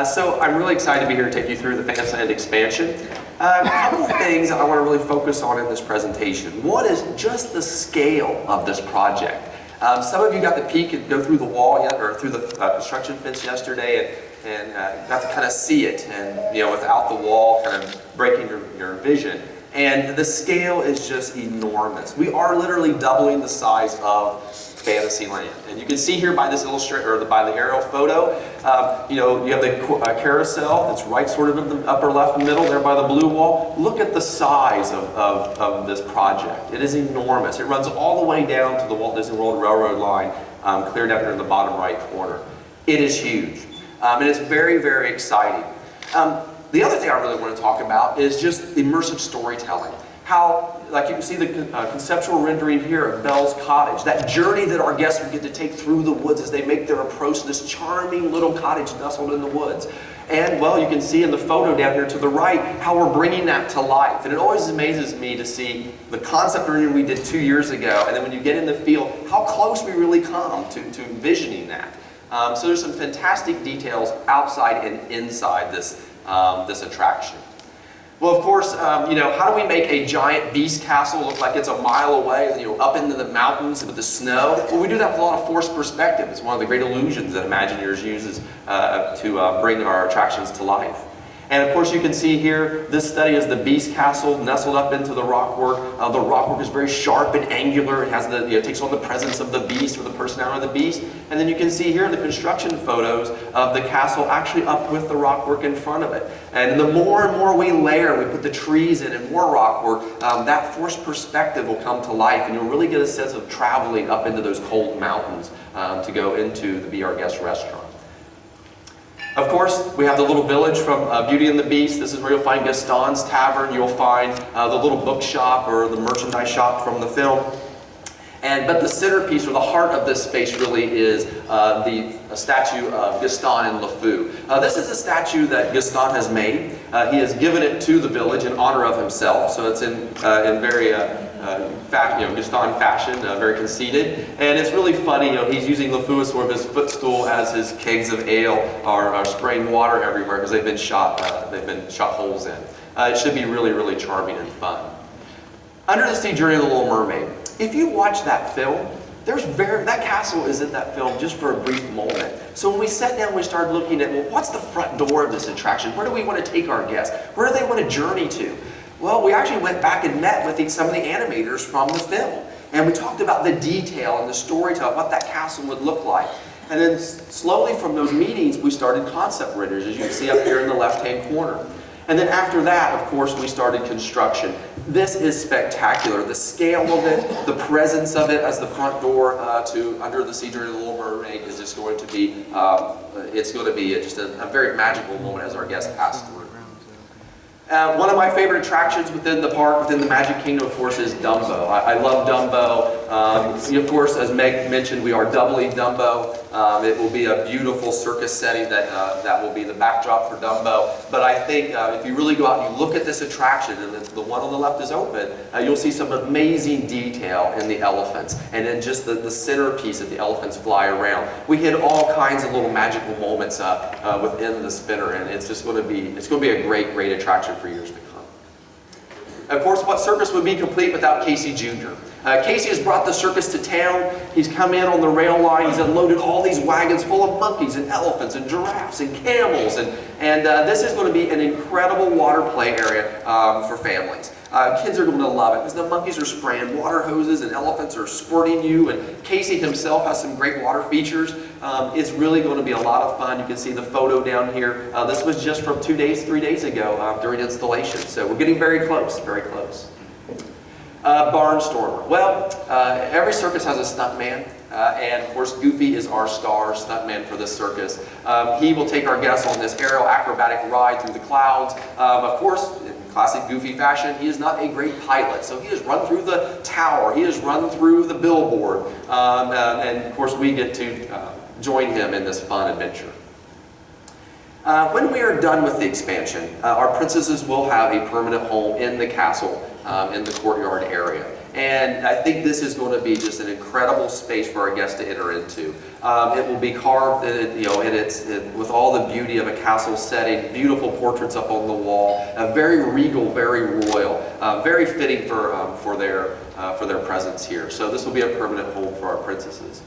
So I'm really excited to be here to take you through the Fantasyland expansion. A couple of things I want to really focus on in this presentation. One is just the scale of this project. Some of you got to peek and go through the wall or through the construction fence yesterday and got to kind of see it, and without the wall kind of breaking your vision. And the scale is just enormous. We are literally doubling the size of Fantasyland. And you can see here by this illustrator, or by the aerial photo, you have the carousel that's right sort of in the upper left middle there by the blue wall. Look at the size of this project. It is enormous. It runs all the way down to the Walt Disney World Railroad line, clear down here in the bottom right corner. It is huge. And it's very, very exciting. The other thing I really want to talk about is just immersive storytelling. How, like you can see the conceptual rendering here of Belle's Cottage, that journey that our guests will get to take through the woods as they make their approach to this charming little cottage nestled in the woods. And, well, you can see in the photo down here to the right how we're bringing that to life. And it always amazes me to see the concept rendering we did 2 years ago, and then when you get in the field, how close we really come to envisioning that. So there's some fantastic details outside and inside this attraction. Well, of course, how do we make a giant beast castle look like it's a mile away, up into the mountains with the snow? Well, we do that with a lot of forced perspective. It's one of the great illusions that Imagineers uses to bring our attractions to life. And of course, you can see here, this study is the Beast Castle nestled up into the rockwork. The rockwork is very sharp and angular. It has it takes on the presence of the beast or the personality of the beast. And then you can see here the construction photos of the castle actually up with the rockwork in front of it. And the more and more we layer, we put the trees in and more rockwork, that forced perspective will come to life, and you'll really get a sense of traveling up into those cold mountains to go into the Be Our Guest restaurant. Of course, we have the little village from Beauty and the Beast. This is where you'll find Gaston's Tavern. You'll find the little bookshop or the merchandise shop from the film. But the centerpiece or the heart of this space really is the statue of Gaston and LeFou. This is a statue that Gaston has made. He has given it to the village in honor of himself, so it's in very Gaston fashion, very conceited. And it's really funny, he's using LeFou as sort of his footstool as his kegs of ale are spraying water everywhere because they've been shot holes in. It should be really, really charming and fun. Under the Sea Journey of the Little Mermaid. If you watch that film, that castle is in that film just for a brief moment. So when we sat down, we started looking at, well, what's the front door of this attraction? Where do we want to take our guests? Where do they want to journey to? Well, we actually went back and met with some of the animators from the film. And we talked about the detail and the storytelling, what that castle would look like. And then slowly from those meetings, we started concept renders, as you can see up here in the left-hand corner. And then after that, of course, we started construction. This is spectacular. The scale of it, the presence of it as the front door to Under the Sea Journey of the Little Mermaid is just going to be, just a very magical moment as our guests pass through. One of my favorite attractions within the park, within the Magic Kingdom, of course, is Dumbo. I love Dumbo. Of course, as Meg mentioned, we are doubling Dumbo. It will be a beautiful circus setting that will be the backdrop for Dumbo. But I think if you really go out and you look at this attraction, and the one on the left is open, you'll see some amazing detail in the elephants. And then just the centerpiece of the elephants fly around. We hit all kinds of little magical moments within the spinner, and it's going to be a great, great attraction for years to come. Of course, what circus would be complete without Casey Jr.? Casey has brought the circus to town. He's come in on the rail line. He's unloaded all these wagons full of monkeys and elephants and giraffes and camels. And this is going to be an incredible water play area for families. Kids are going to love it because the monkeys are spraying water hoses and elephants are squirting you. And Casey himself has some great water features. It's really going to be a lot of fun. You can see the photo down here. This was just from 3 days ago during installation. So we're getting very close, very close. Barnstormer. Well, every circus has a stuntman, and of course Goofy is our star stuntman for this circus. He will take our guests on this aerial acrobatic ride through the clouds. Of course, in classic Goofy fashion, he is not a great pilot, so he has run through the tower, he has run through the billboard, and of course we get to join him in this fun adventure. When we are done with the expansion, our princesses will have a permanent home in the castle. in the courtyard area. And I think this is going to be just an incredible space for our guests to enter into. It will be carved, with all the beauty of a castle setting, beautiful portraits up on the wall, very regal, very royal, very fitting for their presence here. So this will be a permanent home for our princesses.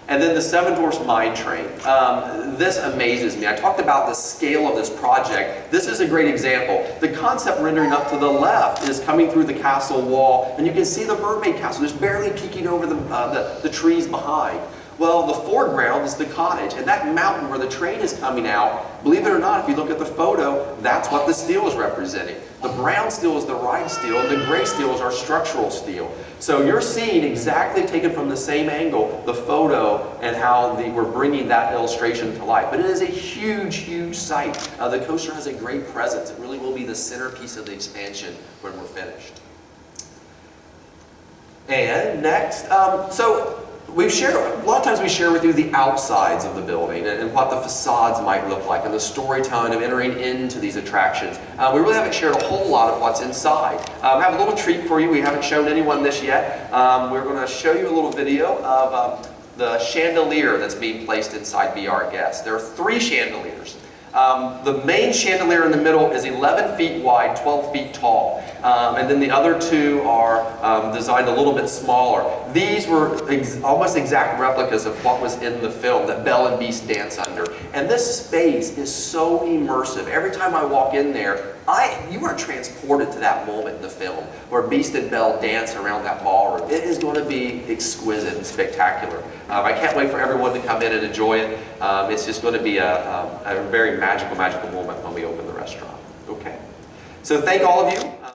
And then the Seven Dwarfs Mine Train. This amazes me. I talked about the scale of this project. This is a great example. The concept rendering up to the left is coming through the castle wall, and you can see the mermaid castle just barely peeking over the trees behind. Well, the foreground is the cottage, and that mountain where the train is coming out, believe it or not, if you look at the photo, that's what the steel is representing. The brown steel is the ride steel, and the gray steel is our structural steel. So you're seeing exactly taken from the same angle, the photo and how we're bringing that illustration to life. But it is a huge, huge site. The coaster has a great presence. It really will be the centerpiece of the expansion when we're finished. And next, a lot of times we share with you the outsides of the building and what the facades might look like and the storytelling of entering into these attractions. We really haven't shared a whole lot of what's inside. I have a little treat for you. We haven't shown anyone this yet. We're going to show you a little video of the chandelier that's being placed inside Be Our Guest. There are 3 chandeliers. The main chandelier in the middle is 11 feet wide, 12 feet tall. And then the other 2 are designed a little bit smaller. These were almost exact replicas of what was in the film that Belle and Beast dance under. And this space is so immersive. Every time I walk in there, you are transported to that moment in the film where Beast and Belle dance around that ballroom. It is going to be exquisite and spectacular. I can't wait for everyone to come in and enjoy it. It's just going to be a very magical moment when we open the restaurant. Okay. So thank all of you.